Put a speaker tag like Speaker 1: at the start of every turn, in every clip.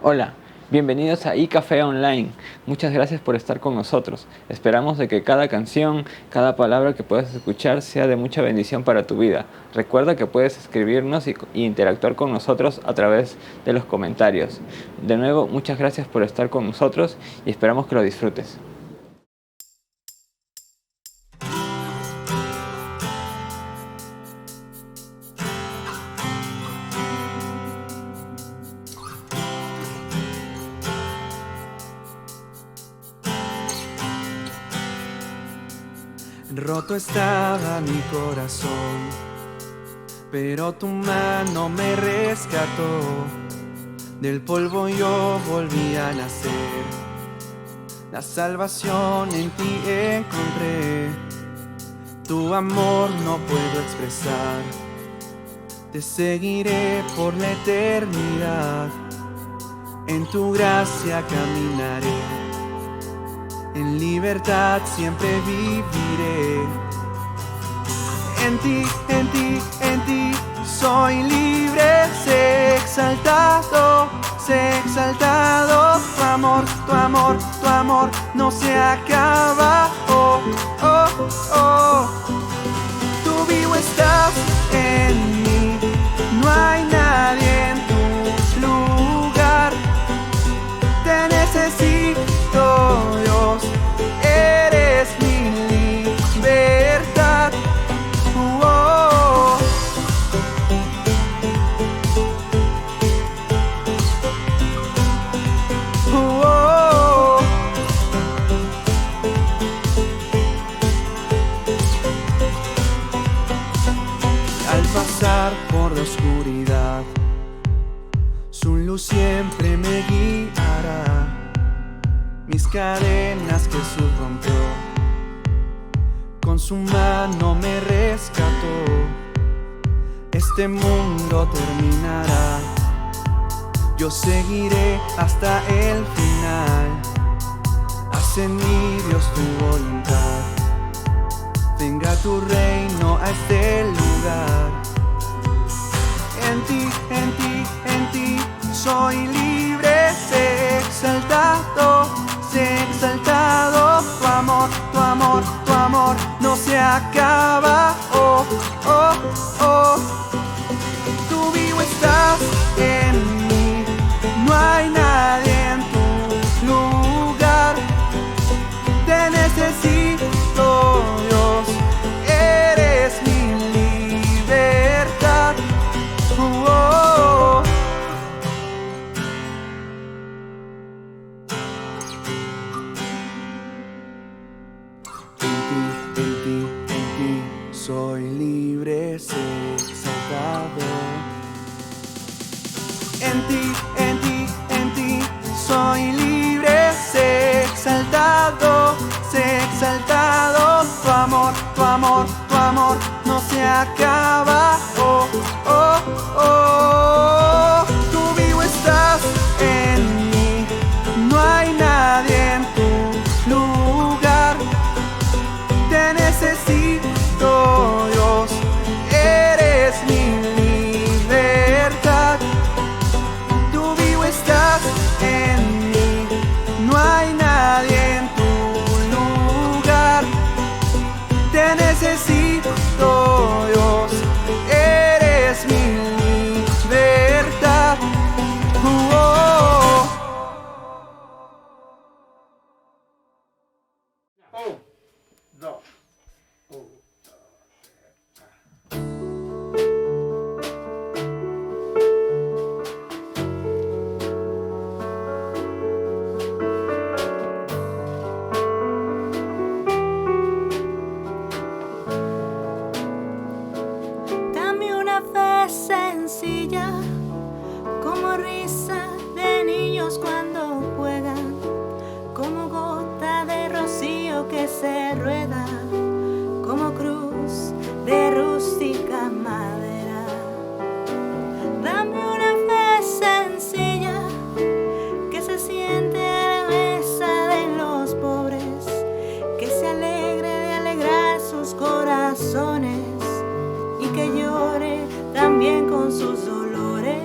Speaker 1: Hola, bienvenidos a iCafé Online. Muchas gracias por estar con nosotros. Esperamos de que cada canción, cada palabra que puedas escuchar sea de mucha bendición para tu vida. Recuerda que puedes escribirnos y interactuar con nosotros a través de los comentarios. De nuevo, muchas gracias por estar con nosotros y esperamos que lo disfrutes.
Speaker 2: Roto estaba mi corazón, pero tu mano me rescató. Del polvo yo volví a nacer. La salvación en ti encontré. Tu amor no puedo expresar. Te seguiré por la eternidad. En tu gracia caminaré. En libertad siempre viviré. En ti, en ti, en ti soy libre. Sé exaltado, sé exaltado. Tu amor, tu amor, tu amor no se acaba. Oh, oh, oh. Tú vivo estás en mí. No hay nadie en tu lugar. Te necesito, Dios. Eres mi libertad. Oh. Oh. Al pasar por la oscuridad, su luz siempre me guiará. Mis cadenas Jesús rompió, con su mano me rescató. Este mundo terminará, yo seguiré hasta el final. Haz en mí, Dios, tu voluntad. Venga tu reino a este lugar. En ti, en ti, en ti soy libre. Sé exaltado, sé exaltado. Tu amor, tu amor, tu amor no se acaba. Oh, oh, oh. Tú vivo estás en mí. No hay nadie en tu lugar. Te necesito, Dios. Eres mi libertad. Oh, oh. En ti soy libre, sé exaltado. En ti, en ti, en ti soy libre, sé exaltado, sé exaltado. Tu amor, tu amor, tu amor no se acaba. Oh, oh, oh. Tú vivo estás en mí. No hay nadie en tu lugar. Te necesito, Dios. Eres mi libertad. Tú vivo estás en mí. No hay nadie en tu lugar. Te necesito, Dios. Eres mi libertad. Oh, oh.
Speaker 3: Dame una fe sencilla, como risa de niños cuando juegan, como gota de rocío que se rueda, como cruz de rústica madera. Dame una fe sencilla, que se siente a la mesa de los pobres, que se alegre de alegrar sus corazones y que llore también con sus dolores.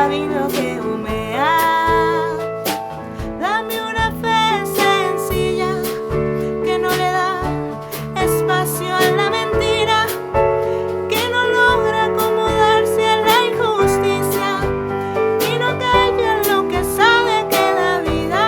Speaker 3: pavido que humea. Dame una fe sencilla que no le da espacio a la mentira, que no logra acomodarse a la injusticia y no calla en lo que sabe que da vida.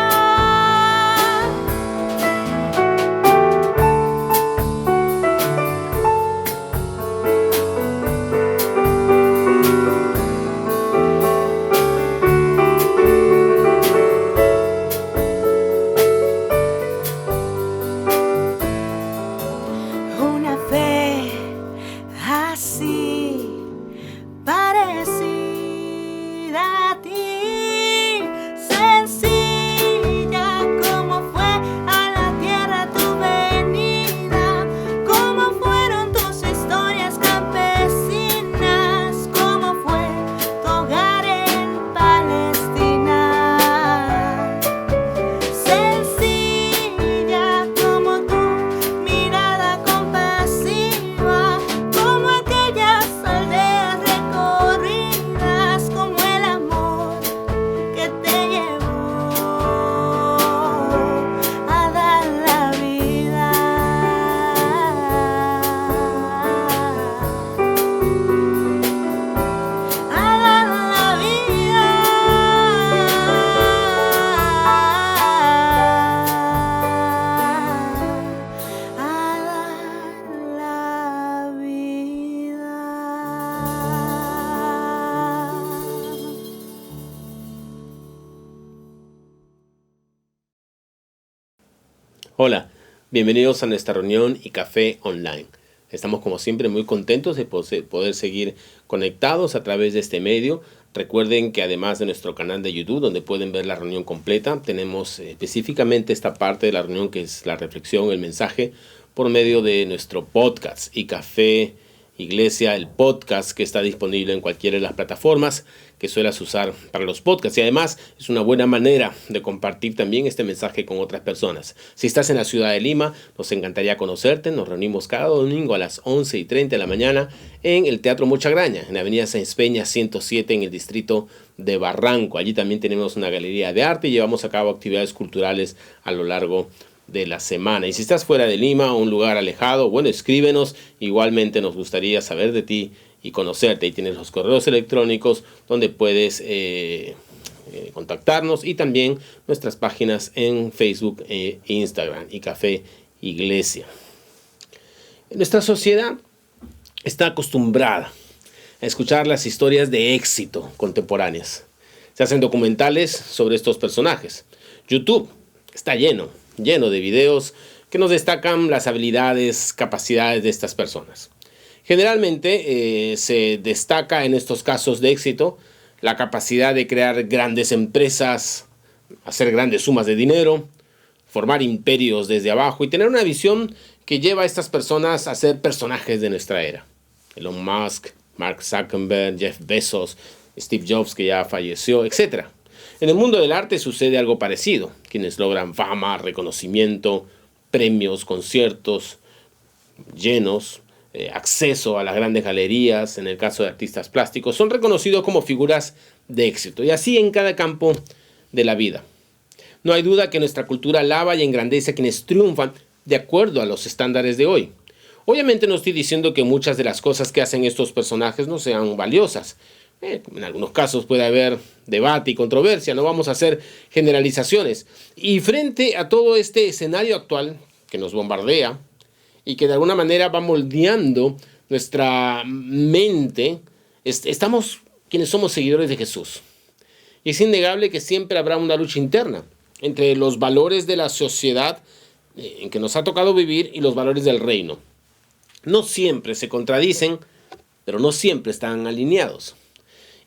Speaker 3: Una fe así, parecida a ti, sencilla como fue a la tierra tu venida, como fueron tus historias campesinas, como fue tu hogar en Palestina. Sencilla como tu mirada compasiva, como aquellas aldeas recorridas, como el amor que te llevó a dar la vida. A dar la vida. A dar la vida.
Speaker 4: Hola, bienvenidos a nuestra reunión y café online. Estamos como siempre muy contentos de poder seguir conectados a través de este medio. Recuerden que además de nuestro canal de YouTube, donde pueden ver la reunión completa, tenemos específicamente esta parte de la reunión que es la reflexión, el mensaje, por medio de nuestro podcast y Café Iglesia, el podcast que está disponible en cualquiera de las plataformas que suelas usar para los podcasts. Y además es una buena manera de compartir también este mensaje con otras personas. Si estás en la ciudad de Lima, nos encantaría conocerte. Nos reunimos cada domingo a las 11:30 de la mañana en el Teatro Mochagraña, en la avenida Sáenz Peña 107, en el distrito de Barranco. Allí también tenemos una galería de arte y llevamos a cabo actividades culturales a lo largo de la semana. Y si estás fuera de Lima o un lugar alejado, bueno, escríbenos. Igualmente nos gustaría saber de ti y conocerte. Ahí tienes los correos electrónicos donde puedes contactarnos, y también nuestras páginas en Facebook e Instagram y Café Iglesia. Nuestra sociedad está acostumbrada a escuchar las historias de éxito contemporáneas. Se hacen documentales sobre estos personajes. YouTube está lleno de videos que nos destacan las habilidades, capacidades de estas personas. Generalmente se destaca en estos casos de éxito la capacidad de crear grandes empresas, hacer grandes sumas de dinero, formar imperios desde abajo y tener una visión que lleva a estas personas a ser personajes de nuestra era. Elon Musk, Mark Zuckerberg, Jeff Bezos, Steve Jobs, que ya falleció, etc. En el mundo del arte sucede algo parecido. Quienes logran fama, reconocimiento, premios, conciertos llenos, acceso a las grandes galerías, en el caso de artistas plásticos, son reconocidos como figuras de éxito. Y así en cada campo de la vida. No hay duda que nuestra cultura alaba y engrandece a quienes triunfan de acuerdo a los estándares de hoy. Obviamente no estoy diciendo que muchas de las cosas que hacen estos personajes no sean valiosas. En algunos casos puede haber debate y controversia, no vamos a hacer generalizaciones. Y frente a todo este escenario actual que nos bombardea y que de alguna manera va moldeando nuestra mente, estamos quienes somos seguidores de Jesús. Y es innegable que siempre habrá una lucha interna entre los valores de la sociedad en que nos ha tocado vivir y los valores del reino. No siempre se contradicen, pero no siempre están alineados.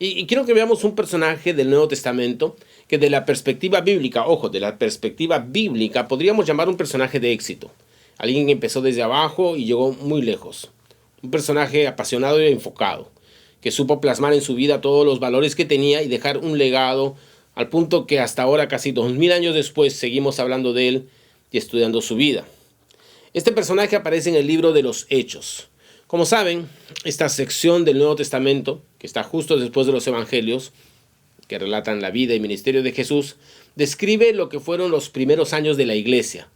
Speaker 4: Y quiero que veamos un personaje del Nuevo Testamento que de la perspectiva bíblica, de la perspectiva bíblica, podríamos llamar un personaje de éxito. Alguien que empezó desde abajo y llegó muy lejos. Un personaje apasionado y enfocado, que supo plasmar en su vida todos los valores que tenía y dejar un legado al punto que hasta ahora, casi 2000 años después, seguimos hablando de él y estudiando su vida. Este personaje aparece en el libro de los Hechos. Como saben, esta sección del Nuevo Testamento, que está justo después de los Evangelios, que relatan la vida y ministerio de Jesús, describe lo que fueron los primeros años de la iglesia.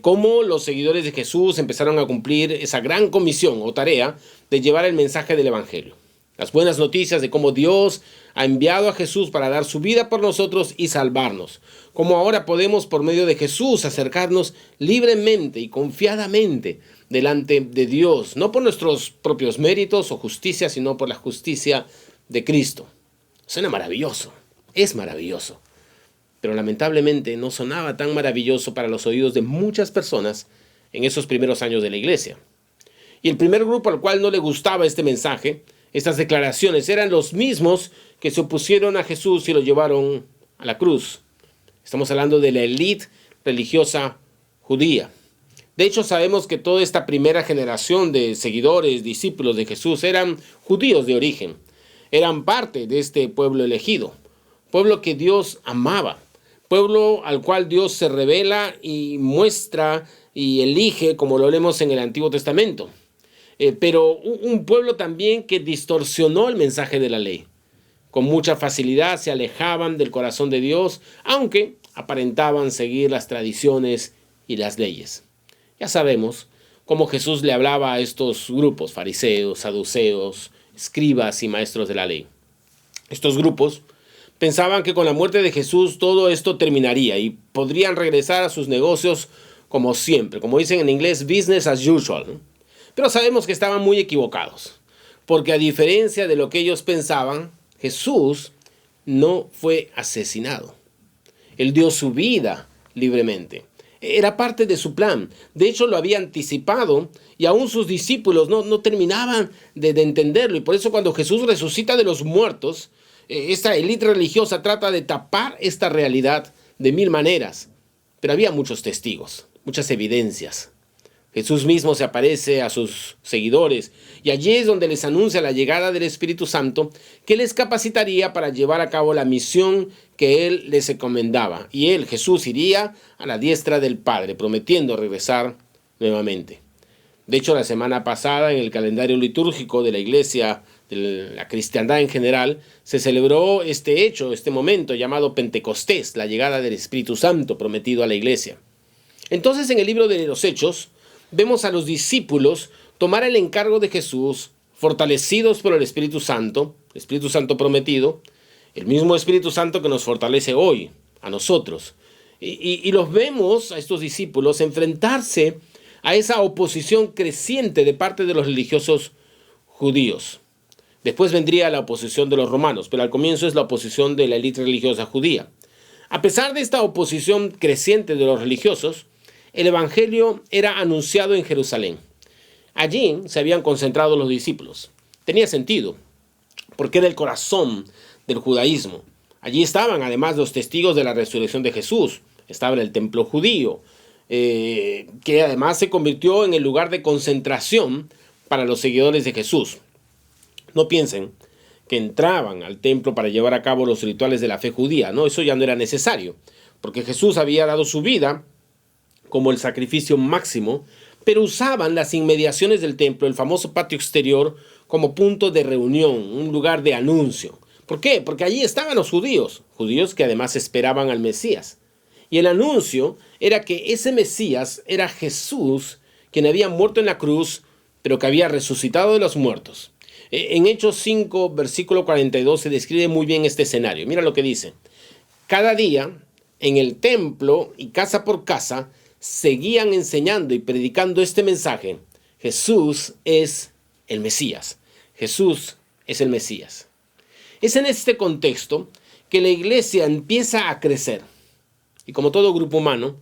Speaker 4: Cómo los seguidores de Jesús empezaron a cumplir esa gran comisión o tarea de llevar el mensaje del Evangelio. Las buenas noticias de cómo Dios ha enviado a Jesús para dar su vida por nosotros y salvarnos. Cómo ahora podemos, por medio de Jesús, acercarnos libremente y confiadamente delante de Dios, no por nuestros propios méritos o justicia, sino por la justicia de Cristo. Suena maravilloso, es maravilloso, pero lamentablemente no sonaba tan maravilloso para los oídos de muchas personas en esos primeros años de la iglesia. Y el primer grupo al cual no le gustaba este mensaje, estas declaraciones, eran los mismos que se opusieron a Jesús y lo llevaron a la cruz. Estamos hablando de la élite religiosa judía. De hecho, sabemos que toda esta primera generación de seguidores, discípulos de Jesús, eran judíos de origen. Eran parte de este pueblo elegido, pueblo que Dios amaba, pueblo al cual Dios se revela y muestra y elige, como lo leemos en el Antiguo Testamento. Pero un pueblo también que distorsionó el mensaje de la ley. Con mucha facilidad se alejaban del corazón de Dios, aunque aparentaban seguir las tradiciones y las leyes. Ya sabemos cómo Jesús le hablaba a estos grupos, fariseos, saduceos, escribas y maestros de la ley. Estos grupos pensaban que con la muerte de Jesús todo esto terminaría y podrían regresar a sus negocios como siempre, como dicen en inglés, business as usual, ¿no? Pero sabemos que estaban muy equivocados, porque a diferencia de lo que ellos pensaban, Jesús no fue asesinado. Él dio su vida libremente. Era parte de su plan. De hecho, lo había anticipado y aún sus discípulos no terminaban de entenderlo. Y por eso cuando Jesús resucita de los muertos, esta élite religiosa trata de tapar esta realidad de mil maneras. Pero había muchos testigos, muchas evidencias. Jesús mismo se aparece a sus seguidores y allí es donde les anuncia la llegada del Espíritu Santo que les capacitaría para llevar a cabo la misión que Él les encomendaba. Y Él, Jesús, iría a la diestra del Padre, prometiendo regresar nuevamente. De hecho, la semana pasada en el calendario litúrgico de la iglesia, de la cristiandad en general, se celebró este hecho, este momento llamado Pentecostés, la llegada del Espíritu Santo prometido a la iglesia. Entonces, en el libro de los Hechos, vemos a los discípulos tomar el encargo de Jesús, fortalecidos por el Espíritu Santo prometido, el mismo Espíritu Santo que nos fortalece hoy, a nosotros. Y los vemos a estos discípulos enfrentarse a esa oposición creciente de parte de los religiosos judíos. Después vendría la oposición de los romanos, pero al comienzo es la oposición de la élite religiosa judía. A pesar de esta oposición creciente de los religiosos, el Evangelio era anunciado en Jerusalén. Allí se habían concentrado los discípulos. Tenía sentido, porque era el corazón del judaísmo. Allí estaban además los testigos de la resurrección de Jesús. Estaba en el templo judío, que además se convirtió en el lugar de concentración para los seguidores de Jesús. No piensen que entraban al templo para llevar a cabo los rituales de la fe judía. No, eso ya no era necesario, porque Jesús había dado su vida como el sacrificio máximo, pero usaban las inmediaciones del templo, el famoso patio exterior, como punto de reunión, un lugar de anuncio. ¿Por qué? Porque allí estaban los judíos que además esperaban al Mesías. Y el anuncio era que ese Mesías era Jesús, quien había muerto en la cruz, pero que había resucitado de los muertos. En Hechos 5, versículo 42, se describe muy bien este escenario. Mira lo que dice. Cada día, en el templo y casa por casa, seguían enseñando y predicando este mensaje. Jesús es el Mesías. Jesús es el Mesías. Es en este contexto que la iglesia empieza a crecer. Y como todo grupo humano,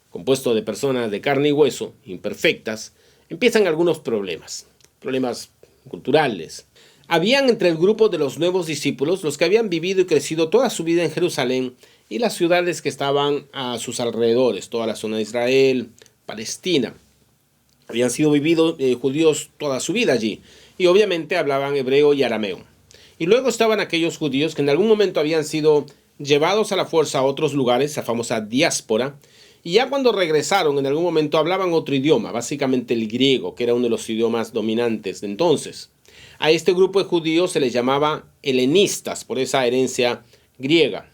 Speaker 4: compuesto de personas de carne y hueso, imperfectas, empiezan algunos problemas culturales. Habían entre el grupo de los nuevos discípulos los que habían vivido y crecido toda su vida en Jerusalén y las ciudades que estaban a sus alrededores, toda la zona de Israel, Palestina. Habían sido vividos judíos toda su vida allí y obviamente hablaban hebreo y arameo. Y luego estaban aquellos judíos que en algún momento habían sido llevados a la fuerza a otros lugares, la famosa diáspora, y ya cuando regresaron en algún momento hablaban otro idioma, básicamente el griego, que era uno de los idiomas dominantes de entonces. A este grupo de judíos se les llamaba helenistas por esa herencia griega.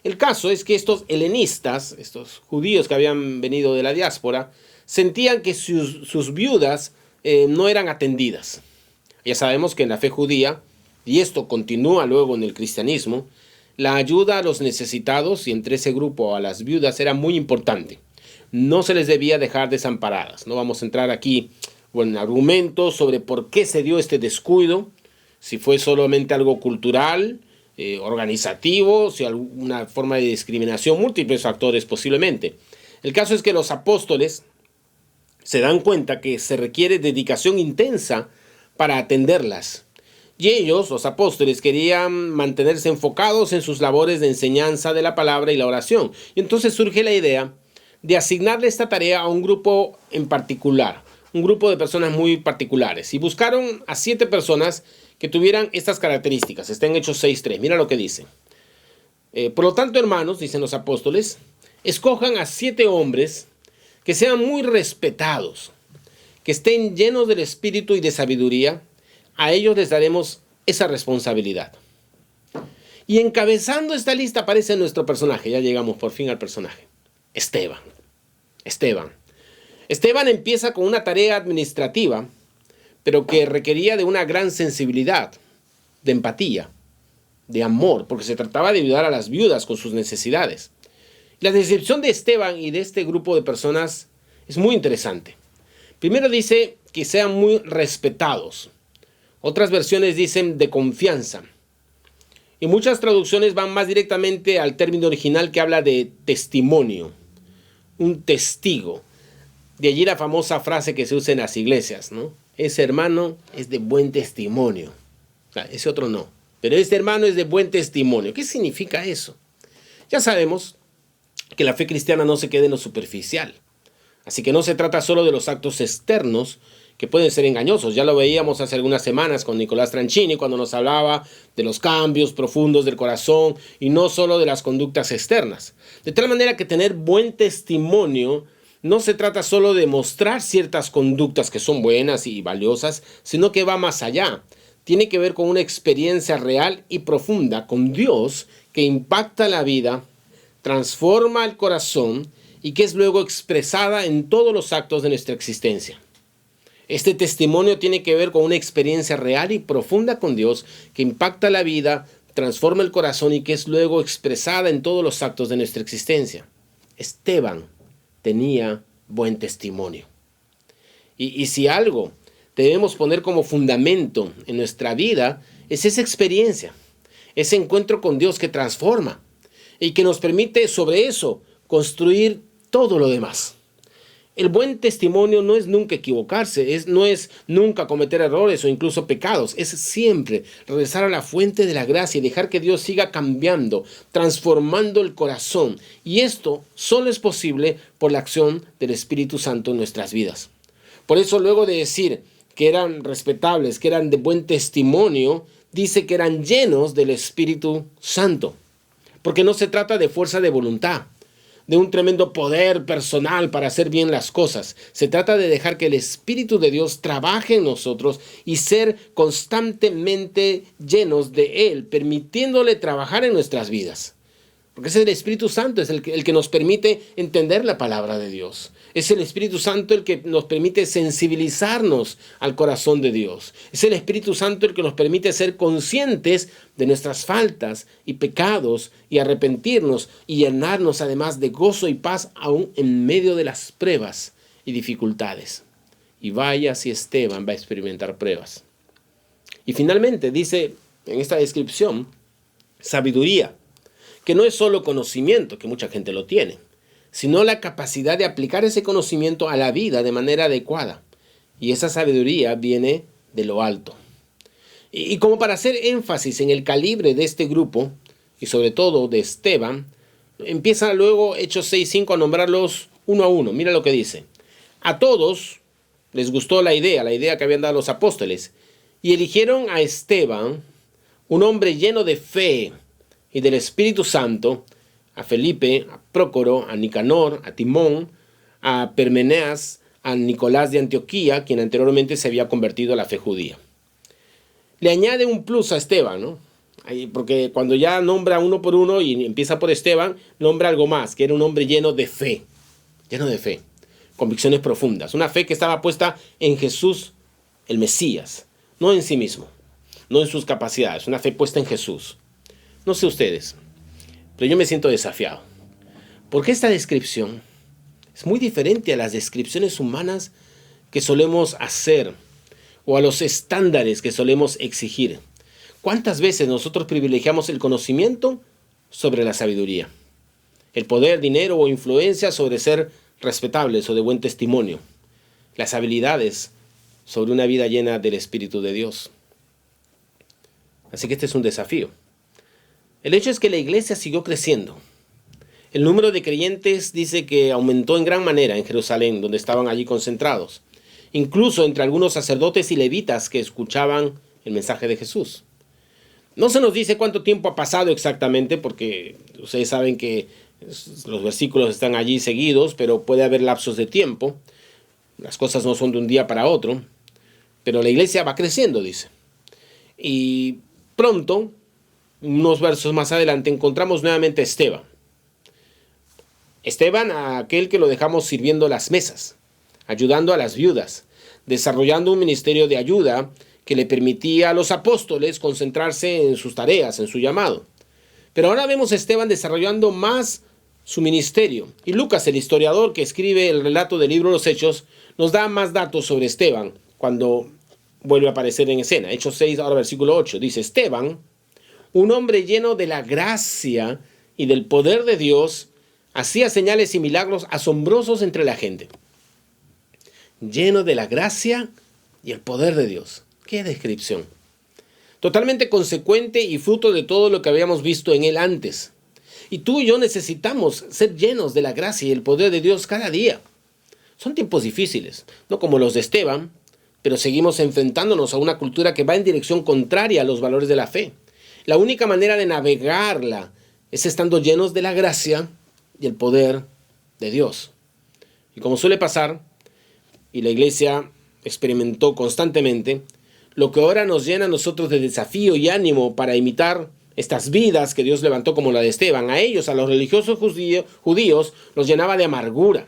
Speaker 4: El caso es que estos helenistas, estos judíos que habían venido de la diáspora, sentían que sus viudas no eran atendidas. Ya sabemos que en la fe judía, y esto continúa luego en el cristianismo, la ayuda a los necesitados y entre ese grupo a las viudas era muy importante. No se les debía dejar desamparadas. No vamos a entrar aquí en argumentos sobre por qué se dio este descuido, si fue solamente algo cultural, organizativo, si alguna forma de discriminación, múltiples factores posiblemente. El caso es que los apóstoles se dan cuenta que se requiere dedicación intensa para atenderlas. Y ellos, los apóstoles, querían mantenerse enfocados en sus labores de enseñanza de la palabra y la oración. Y entonces surge la idea de asignarle esta tarea a un grupo en particular, un grupo de personas muy particulares. Y buscaron a 7 personas que tuvieran estas características. Está en Hechos 6:3. Mira lo que dice. Por lo tanto, hermanos, dicen los apóstoles, escojan a 7 hombres que sean muy respetados, que estén llenos del espíritu y de sabiduría. A ellos les daremos esa responsabilidad. Y encabezando esta lista aparece nuestro personaje. Ya llegamos por fin al personaje. Esteban. Esteban empieza con una tarea administrativa, pero que requería de una gran sensibilidad, de empatía, de amor, porque se trataba de ayudar a las viudas con sus necesidades. La descripción de Esteban y de este grupo de personas es muy interesante. Primero dice que sean muy respetados. Otras versiones dicen de confianza. Y muchas traducciones van más directamente al término original que habla de testimonio. Un testigo. De allí la famosa frase que se usa en las iglesias, ¿no? Ese hermano es de buen testimonio. Ese otro no. Pero este hermano es de buen testimonio. ¿Qué significa eso? Ya sabemos que la fe cristiana no se queda en lo superficial. Así que no se trata solo de los actos externos que pueden ser engañosos. Ya lo veíamos hace algunas semanas con Nicolás Tranchini cuando nos hablaba de los cambios profundos del corazón y no solo de las conductas externas. De tal manera que tener buen testimonio no se trata solo de mostrar ciertas conductas que son buenas y valiosas, sino que va más allá. Tiene que ver con una experiencia real y profunda con Dios que impacta la vida, transforma el corazón y que es luego expresada en todos los actos de nuestra existencia. Este testimonio tiene que ver con una experiencia real y profunda con Dios que impacta la vida, transforma el corazón y que es luego expresada en todos los actos de nuestra existencia. Esteban tenía buen testimonio. Y si algo debemos poner como fundamento en nuestra vida es esa experiencia, ese encuentro con Dios que transforma y que nos permite sobre eso construir todo lo demás. El buen testimonio no es nunca equivocarse, no es nunca cometer errores o incluso pecados, es siempre regresar a la fuente de la gracia y dejar que Dios siga cambiando, transformando el corazón. Y esto solo es posible por la acción del Espíritu Santo en nuestras vidas. Por eso luego de decir que eran respetables, que eran de buen testimonio, dice que eran llenos del Espíritu Santo. Porque no se trata de fuerza de voluntad, de un tremendo poder personal para hacer bien las cosas. Se trata de dejar que el Espíritu de Dios trabaje en nosotros y ser constantemente llenos de Él, permitiéndole trabajar en nuestras vidas. Porque es el Espíritu Santo, es el que nos permite entender la palabra de Dios. Es el Espíritu Santo el que nos permite sensibilizarnos al corazón de Dios. Es el Espíritu Santo el que nos permite ser conscientes de nuestras faltas y pecados y arrepentirnos y llenarnos además de gozo y paz aún en medio de las pruebas y dificultades. Y vaya si Esteban va a experimentar pruebas. Y finalmente dice en esta descripción, sabiduría. Que no es solo conocimiento, que mucha gente lo tiene, sino la capacidad de aplicar ese conocimiento a la vida de manera adecuada. Y esa sabiduría viene de lo alto. Y como para hacer énfasis en el calibre de este grupo, y sobre todo de Esteban, empieza luego Hechos 6:5 a nombrarlos uno a uno. Mira lo que dice. A todos les gustó la idea que habían dado los apóstoles, y eligieron a Esteban, un hombre lleno de fe y del Espíritu Santo, a Felipe, a Prócoro, a Nicanor, a Timón, a Permeneas, a Nicolás de Antioquía, quien anteriormente se había convertido a la fe judía. Le añade un plus a Esteban, ¿no? Porque cuando ya nombra uno por uno y empieza por Esteban, nombra algo más, que era un hombre lleno de fe, convicciones profundas, una fe que estaba puesta en Jesús, el Mesías, no en sí mismo, no en sus capacidades, una fe puesta en Jesús. No sé ustedes, pero yo me siento desafiado, porque esta descripción es muy diferente a las descripciones humanas que solemos hacer o a los estándares que solemos exigir. ¿Cuántas veces nosotros privilegiamos el conocimiento sobre la sabiduría? El poder, dinero o influencia sobre ser respetables o de buen testimonio. Las habilidades sobre una vida llena del Espíritu de Dios. Así que este es un desafío. El hecho es que la iglesia siguió creciendo. El número de creyentes dice que aumentó en gran manera en Jerusalén, donde estaban allí concentrados. Incluso entre algunos sacerdotes y levitas que escuchaban el mensaje de Jesús. No se nos dice cuánto tiempo ha pasado exactamente, porque ustedes saben que los versículos están allí seguidos, pero puede haber lapsos de tiempo. Las cosas no son de un día para otro, pero la iglesia va creciendo, dice. Y pronto, unos versos más adelante, encontramos nuevamente a Esteban. Esteban, aquel que lo dejamos sirviendo las mesas, ayudando a las viudas, desarrollando un ministerio de ayuda que le permitía a los apóstoles concentrarse en sus tareas, en su llamado. Pero ahora vemos a Esteban desarrollando más su ministerio. Y Lucas, el historiador que escribe el relato del libro de los Hechos, nos da más datos sobre Esteban cuando vuelve a aparecer en escena. Hechos 6, ahora versículo 8, dice: Esteban, un hombre lleno de la gracia y del poder de Dios, hacía señales y milagros asombrosos entre la gente. Lleno de la gracia y el poder de Dios. ¡Qué descripción! Totalmente consecuente y fruto de todo lo que habíamos visto en él antes. Y tú y yo necesitamos ser llenos de la gracia y el poder de Dios cada día. Son tiempos difíciles, no como los de Esteban, pero seguimos enfrentándonos a una cultura que va en dirección contraria a los valores de la fe. La única manera de navegarla es estando llenos de la gracia y el poder de Dios. Y como suele pasar, y la iglesia experimentó constantemente, lo que ahora nos llena a nosotros de desafío y ánimo para imitar estas vidas que Dios levantó como la de Esteban, a ellos, a los religiosos judíos, los llenaba de amargura,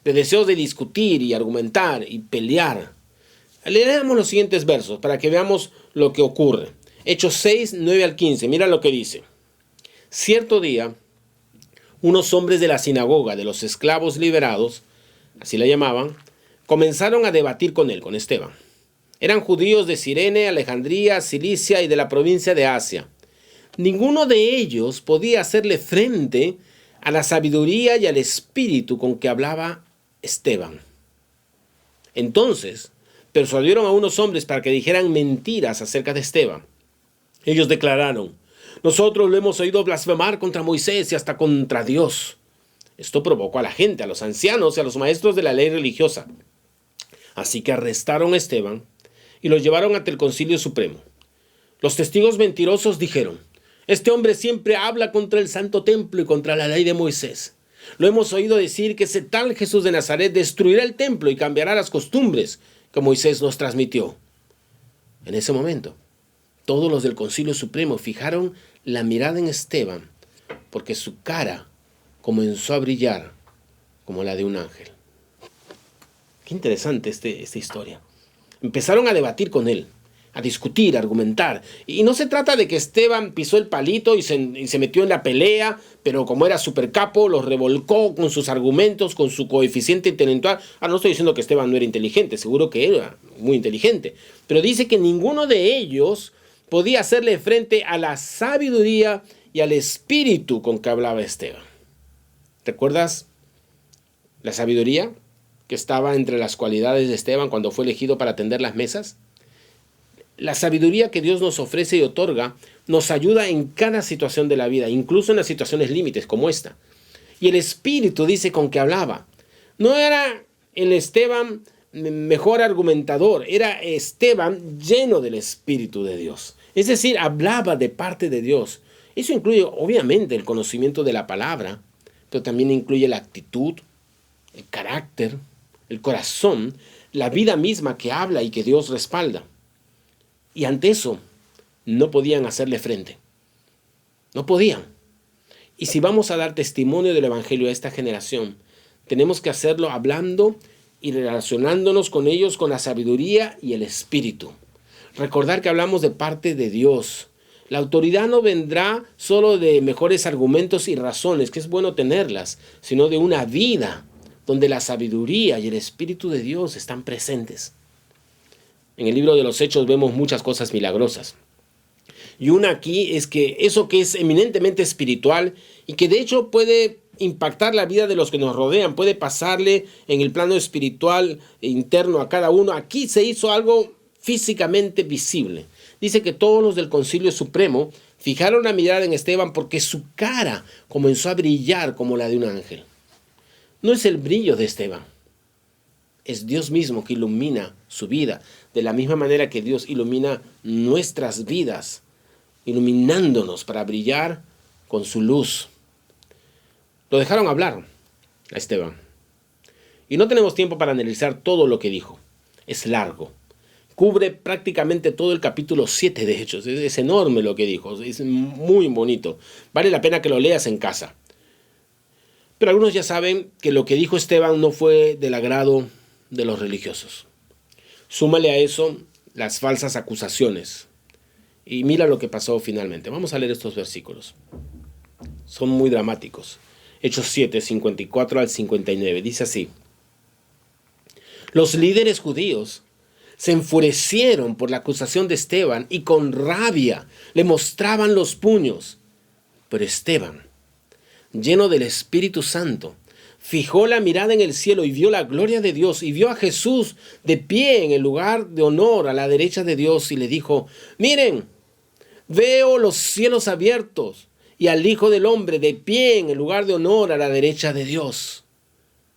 Speaker 4: de deseos de discutir y argumentar y pelear. Leamos los siguientes versos para que veamos lo que ocurre. Hechos 6, 9 al 15, mira lo que dice. Cierto día, unos hombres de la sinagoga de los esclavos liberados, así la llamaban, comenzaron a debatir con él, con Esteban. Eran judíos de Cirene, Alejandría, Cilicia y de la provincia de Asia. Ninguno de ellos podía hacerle frente a la sabiduría y al espíritu con que hablaba Esteban. Entonces persuadieron a unos hombres para que dijeran mentiras acerca de Esteban. Ellos declararon: nosotros lo hemos oído blasfemar contra Moisés y hasta contra Dios. Esto provocó a la gente, a los ancianos y a los maestros de la ley religiosa. Así que arrestaron a Esteban y lo llevaron ante el Concilio Supremo. Los testigos mentirosos dijeron: este hombre siempre habla contra el Santo Templo y contra la ley de Moisés. Lo hemos oído decir que ese tal Jesús de Nazaret destruirá el templo y cambiará las costumbres que Moisés nos transmitió. En ese momento, todos los del Concilio Supremo fijaron la mirada en Esteban, porque su cara comenzó a brillar como la de un ángel. Qué interesante esta historia. Empezaron a debatir con él, a discutir, a argumentar. Y no se trata de que Esteban pisó el palito y se metió en la pelea, pero como era super capo, los revolcó con sus argumentos, con su coeficiente intelectual. No estoy diciendo que Esteban no era inteligente, seguro que era muy inteligente. Pero dice que ninguno de ellos podía hacerle frente a la sabiduría y al espíritu con que hablaba Esteban. ¿Recuerdas la sabiduría que estaba entre las cualidades de Esteban cuando fue elegido para atender las mesas? La sabiduría que Dios nos ofrece y otorga nos ayuda en cada situación de la vida, incluso en las situaciones límites como esta. Y el espíritu, dice, con que hablaba. No era el Esteban mejor argumentador, era Esteban lleno del Espíritu de Dios. Es decir, hablaba de parte de Dios. Eso incluye, obviamente, el conocimiento de la palabra, pero también incluye la actitud, el carácter, el corazón, la vida misma que habla y que Dios respalda. Y ante eso, no podían hacerle frente. No podían. Y si vamos a dar testimonio del Evangelio a esta generación, tenemos que hacerlo hablando y relacionándonos con ellos con la sabiduría y el Espíritu. Recordar que hablamos de parte de Dios. La autoridad no vendrá solo de mejores argumentos y razones, que es bueno tenerlas, sino de una vida donde la sabiduría y el Espíritu de Dios están presentes. En el libro de los Hechos vemos muchas cosas milagrosas. Y una aquí es que eso que es eminentemente espiritual y que de hecho puede impactar la vida de los que nos rodean, puede pasarle en el plano espiritual interno a cada uno. Aquí se hizo algo físicamente visible. Dice que todos los del Concilio Supremo fijaron la mirada en Esteban porque su cara comenzó a brillar como la de un ángel. No es el brillo de Esteban, es Dios mismo que ilumina su vida, de la misma manera que Dios ilumina nuestras vidas, iluminándonos para brillar con su luz. Lo dejaron hablar a Esteban. Y no tenemos tiempo para analizar todo lo que dijo. Es largo. Cubre prácticamente todo el capítulo 7 de Hechos. Es enorme lo que dijo. Es muy bonito. Vale la pena que lo leas en casa. Pero algunos ya saben que lo que dijo Esteban no fue del agrado de los religiosos. Súmale a eso las falsas acusaciones. Y mira lo que pasó finalmente. Vamos a leer estos versículos. Son muy dramáticos. Hechos 7, 54 al 59. Dice así. Los líderes judíos se enfurecieron por la acusación de Esteban y con rabia le mostraban los puños. Pero Esteban, lleno del Espíritu Santo, fijó la mirada en el cielo y vio la gloria de Dios y vio a Jesús de pie en el lugar de honor a la derecha de Dios y le dijo, miren, veo los cielos abiertos y al Hijo del Hombre de pie en el lugar de honor a la derecha de Dios.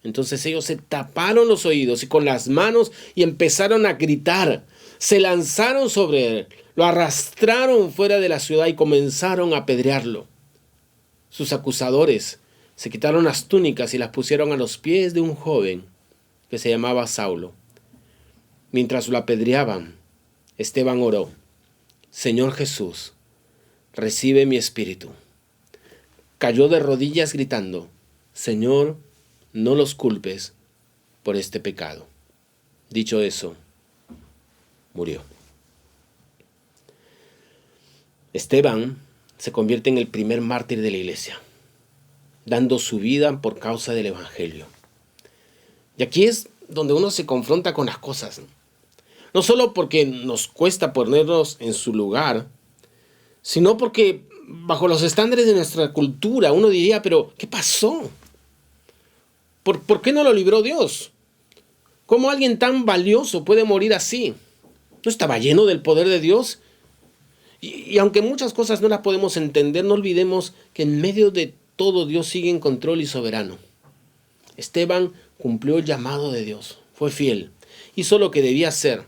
Speaker 4: Entonces ellos se taparon los oídos y con las manos y empezaron a gritar. Se lanzaron sobre él, lo arrastraron fuera de la ciudad y comenzaron a apedrearlo. Sus acusadores se quitaron las túnicas y las pusieron a los pies de un joven que se llamaba Saulo. Mientras lo apedreaban, Esteban oró, Señor Jesús, recibe mi espíritu. Cayó de rodillas gritando, Señor, no los culpes por este pecado. Dicho eso, murió. Esteban se convierte en el primer mártir de la iglesia, dando su vida por causa del Evangelio. Y aquí es donde uno se confronta con las cosas. No solo porque nos cuesta ponernos en su lugar, sino porque bajo los estándares de nuestra cultura uno diría, pero ¿qué pasó? ¿Por qué no lo libró Dios? ¿Cómo alguien tan valioso puede morir así? ¿No estaba lleno del poder de Dios? Y aunque muchas cosas no las podemos entender, no olvidemos que en medio de todo Dios sigue en control y soberano. Esteban cumplió el llamado de Dios, fue fiel, hizo lo que debía hacer.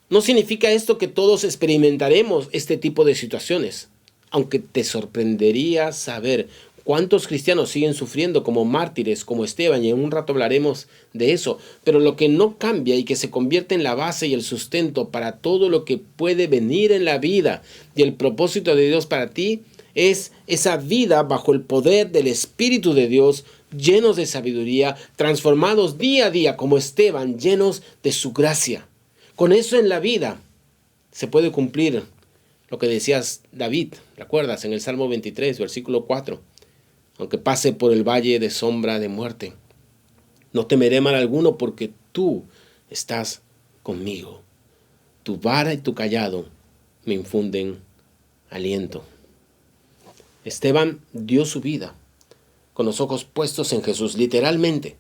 Speaker 4: No significa esto que todos experimentaremos este tipo de situaciones, aunque te sorprendería saber cuántos cristianos siguen sufriendo como mártires, como Esteban, y en un rato hablaremos de eso. Pero lo que no cambia y que se convierte en la base y el sustento para todo lo que puede venir en la vida y el propósito de Dios para ti, es esa vida bajo el poder del Espíritu de Dios, llenos de sabiduría, transformados día a día como Esteban, llenos de su gracia. Con eso en la vida se puede cumplir lo que decías David, ¿recuerdas? En el Salmo 23, versículo 4. Aunque pase por el valle de sombra de muerte, no temeré mal alguno porque tú estás conmigo. Tu vara y tu cayado me infunden aliento. Esteban dio su vida con los ojos puestos en Jesús, literalmente,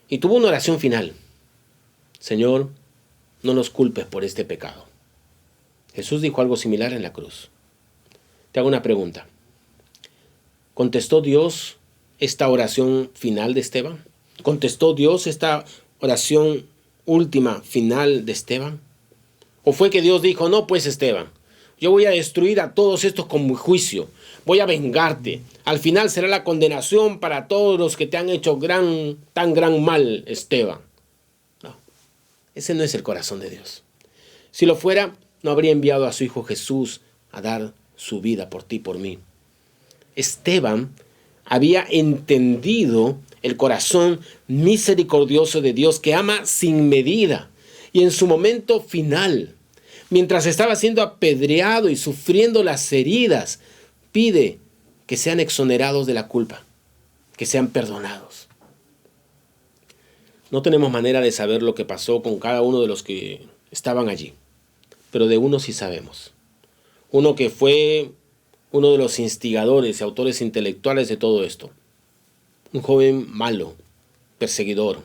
Speaker 4: y tuvo una oración final. Señor, no nos culpes por este pecado. Jesús dijo algo similar en la cruz. Te hago una pregunta. ¿Contestó Dios esta oración final de Esteban? ¿Contestó Dios esta oración última, final de Esteban? ¿O fue que Dios dijo, no pues Esteban, yo voy a destruir a todos estos con mi juicio, voy a vengarte, al final será la condenación para todos los que te han hecho tan gran mal, Esteban? No, ese no es el corazón de Dios. Si lo fuera, no habría enviado a su Hijo Jesús a dar su vida por ti, por mí. Esteban había entendido el corazón misericordioso de Dios, que ama sin medida. Y en su momento final, mientras estaba siendo apedreado y sufriendo las heridas, pide que sean exonerados de la culpa, que sean perdonados. No tenemos manera de saber lo que pasó con cada uno de los que estaban allí, pero de uno sí sabemos. Uno que fue uno de los instigadores y autores intelectuales de todo esto. Un joven malo, perseguidor,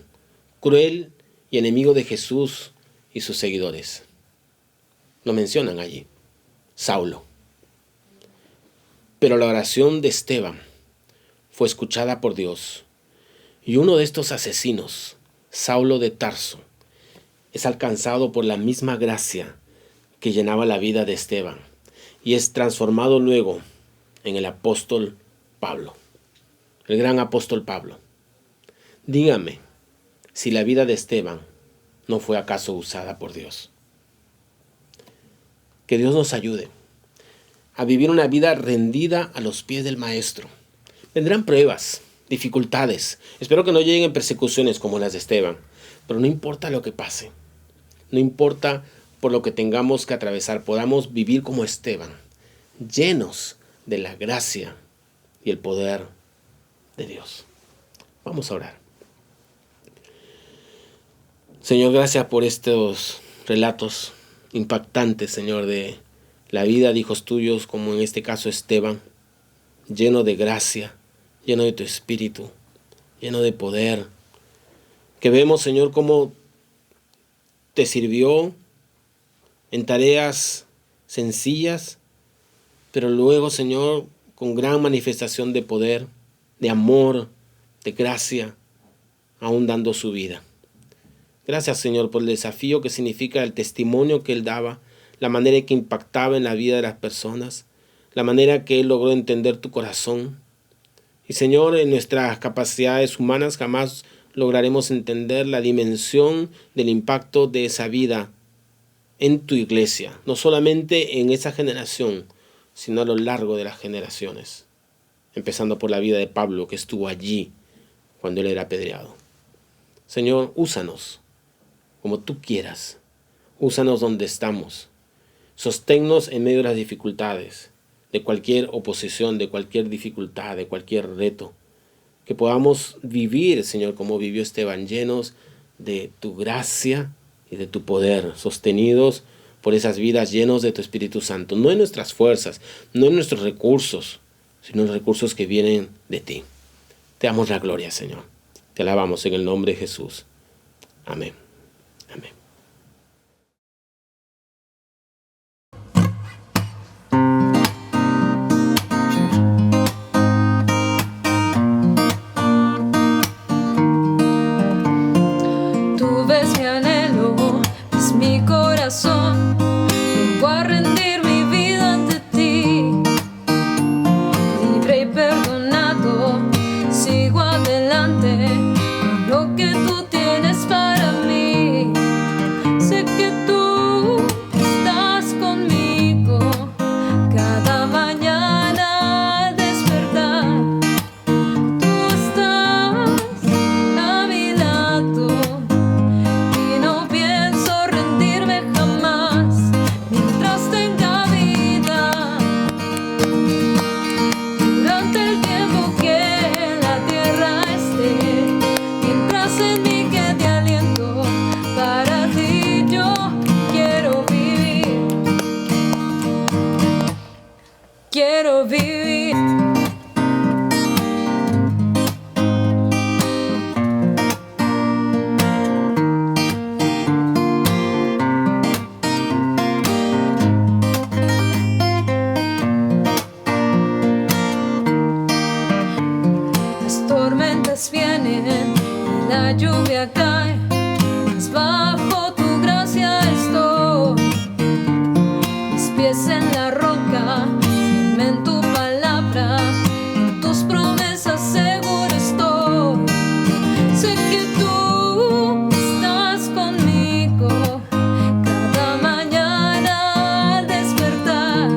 Speaker 4: cruel y enemigo de Jesús y sus seguidores. Lo mencionan allí, Saulo. Pero la oración de Esteban fue escuchada por Dios, y uno de estos asesinos, Saulo de Tarso, es alcanzado por la misma gracia que llenaba la vida de Esteban, y es transformado luego en el apóstol Pablo, el gran apóstol Pablo. Dígame si la vida de Esteban no fue acaso usada por Dios. Que Dios nos ayude a vivir una vida rendida a los pies del Maestro. Vendrán pruebas, dificultades. Espero que no lleguen persecuciones como las de Esteban, pero no importa lo que pase. No importa por lo que tengamos que atravesar, podamos vivir como Esteban, llenos de la gracia y el poder de Dios. Vamos a orar. Señor, gracias por estos relatos impactantes, Señor, de la vida de hijos tuyos, como en este caso Esteban, lleno de gracia, lleno de tu espíritu, lleno de poder. Que vemos, Señor, cómo te sirvió en tareas sencillas, pero luego, Señor, con gran manifestación de poder, de amor, de gracia, aún dando su vida. Gracias, Señor, por el desafío que significa el testimonio que Él daba, la manera en que impactaba en la vida de las personas, la manera que Él logró entender tu corazón. Y, Señor, en nuestras capacidades humanas jamás lograremos entender la dimensión del impacto de esa vida en tu iglesia, no solamente en esa generación, sino a lo largo de las generaciones, empezando por la vida de Pablo, que estuvo allí cuando él era apedreado. Señor, úsanos como tú quieras, úsanos donde estamos, sosténnos en medio de las dificultades, de cualquier oposición, de cualquier dificultad, de cualquier reto, que podamos vivir, Señor, como vivió Esteban, llenos de tu gracia y de tu poder, sostenidos por esas vidas, llenos de tu Espíritu Santo, no en nuestras fuerzas, no en nuestros recursos, sino en recursos que vienen de ti. Te damos la gloria, Señor. Te alabamos en el nombre de Jesús. Amén. Amén.
Speaker 3: Tú ves mi anhelo, es mi corazón. Vengo a rendir mi vida ante ti. Libre y perdonado, sigo adelante con lo que tú tienes para mí. Sé que tú estás conmigo cada mañana al despertar. Tú estás a mi lado y no pienso rendirme jamás mientras tenga vida. Durante el tiempo que la tierra esté, mientras en mí quede aliento, para ti yo quiero vivir. Quiero vivir. Las tormentas vienen y la lluvia cae, mas bajo tu gracia estoy. Mis pies en la roca, firme en tu palabra, en tus promesas seguro estoy. Sé que tú estás conmigo cada mañana al despertar.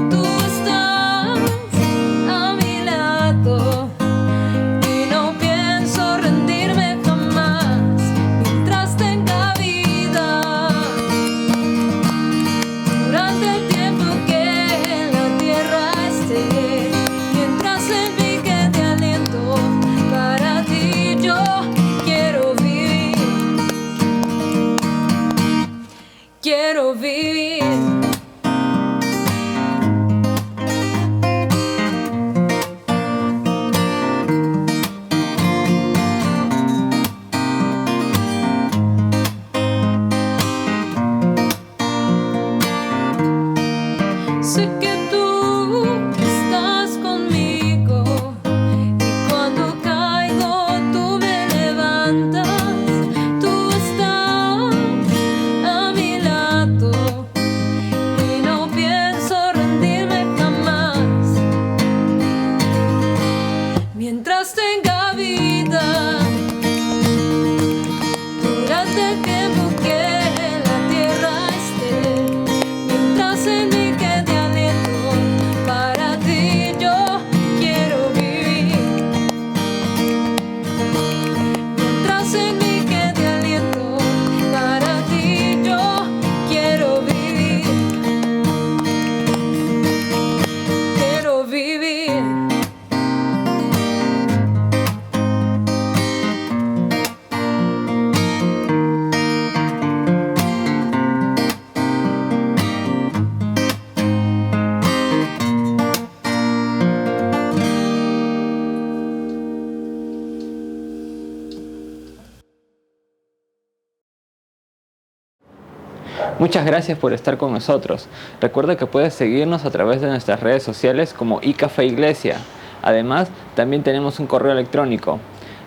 Speaker 3: Tú estás
Speaker 1: Muchas gracias por estar con nosotros. Recuerda que puedes seguirnos a través de nuestras redes sociales como iCafé Iglesia. Además, también tenemos un correo electrónico.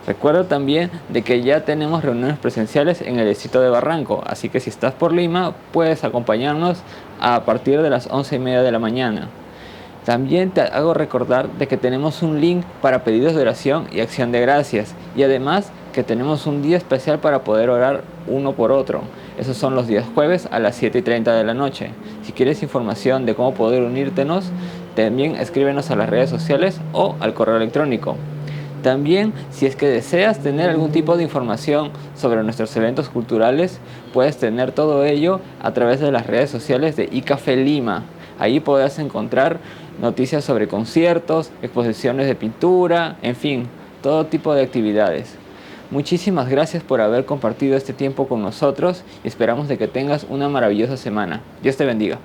Speaker 1: Recuerda también de que ya tenemos reuniones presenciales en el distrito de Barranco, así que si estás por Lima, puedes acompañarnos a partir de las 11:30 de la mañana. También te hago recordar de que tenemos un link para pedidos de oración y acción de gracias, y además que tenemos un día especial para poder orar uno por otro. Esos son los días jueves a las 7:30 de la noche. Si quieres información de cómo poder unírtenos, también escríbenos a las redes sociales o al correo electrónico. También, si es que deseas tener algún tipo de información sobre nuestros eventos culturales, puedes tener todo ello a través de las redes sociales de iCafé Lima. Ahí podrás encontrar noticias sobre conciertos, exposiciones de pintura, en fin, todo tipo de actividades. Muchísimas gracias por haber compartido este tiempo con nosotros y esperamos de que tengas una maravillosa semana. Dios te bendiga.